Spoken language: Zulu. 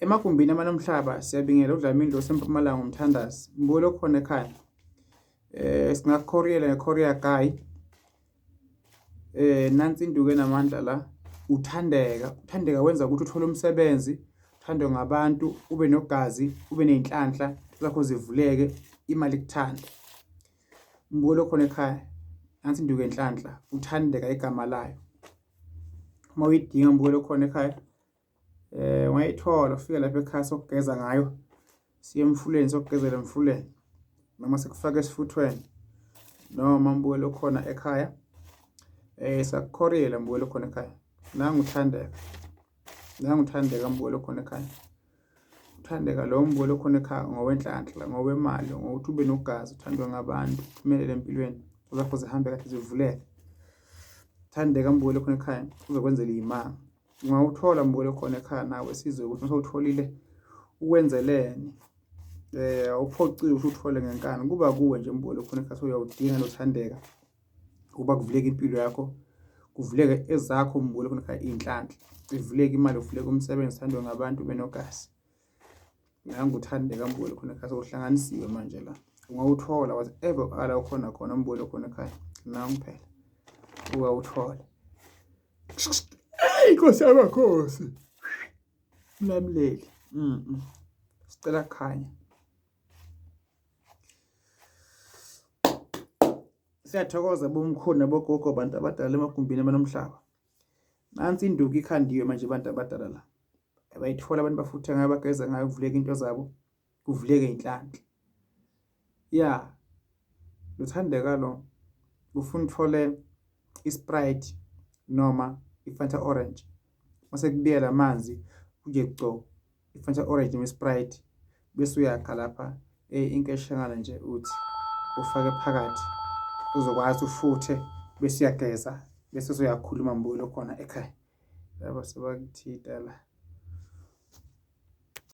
Emagumbini amanomhlaba siyabingela uDlamini Ndlovu eMpumalanga Umthandazi. Mbulo khona ekhaya. Singakukhoriyela ngeCourier Guy. Nansi induku enamandla la. Uthandeka wenza ukuthi uthole umsebenzi, uthandwe ngabantu, ube nogazi, ube nenhlanhla zakho zivuleke, imali kuthanda. Mbulo khona ekhaya. Nansi induku enhlanhla, uthandeka igama layo. Uma uyidinga mbulo khona ekhaya, ungayithola ufike lapha ekhaya sokugeza ngayo, siye emfuleni sokugezela emfuleni, noma sikufaka esifuthweni, noma mbulo khona ekhaya. Sakukhoriyela mbulo khona ekhaya. Nangu uthandeka mbulo khona ekhaya. Uthandeka lo mbulo khona ekhaya ngowenhlanhla, ngowemali, ngokuthi ube nogazi, uthandwe ngabantu, uphumelele empilweni, zakho zihambe kahle zivuleke. Thandeka mbulo khona ekhaya uzokwenzela imanga. Ungawuthola mbulo khona ekhaya nawe sizwe ukuthi usawutholile ukwenzeleni. Awuphociwe ukuthi uthole ngenkani, kuba kuwe nje mbulo khona ekhaya uyawudinga nothandeka. Kuba kuvuleke impilo yakho, kuvuleke ezakho mbulo khona ekhaya inhlanhla, ivuleke imali, uvuleke umsebenzi, uthandwe ngabantu benogazi. Nangu uthandeka mbulo khona ekhaya sokuhlanganisiwe manje la. Ungawuthola whatever ala ukhona khona mbulo khona ekhaya. Nangu phela uyawuthola. Inkosi yamakhosi. Mlamleli. Sicela kukhanya. Siyathokoza bomkhulu nabogogo abantu abadala emagumbini amanomhlaba. Nansi induku ikhandiwe manje abantu abadala la. Abayithola abantu bafuthe ngayo, bageza ngayo, kuvuleke into zabo, kuvuleke inhlanhla. Yeah. Uthandeka lo. Ufuna uthole iSprite noma iFanta Orange. Mase kubiyela amanzi uje gco iFanta Orange noma iSprite bese uyakha lapha inkeshana nje uthi ufake phakathi uzokwazi ufuthe bese uyageza bese uyakhuluma mbulo khona ekhaya. Yabo sebakuthita la.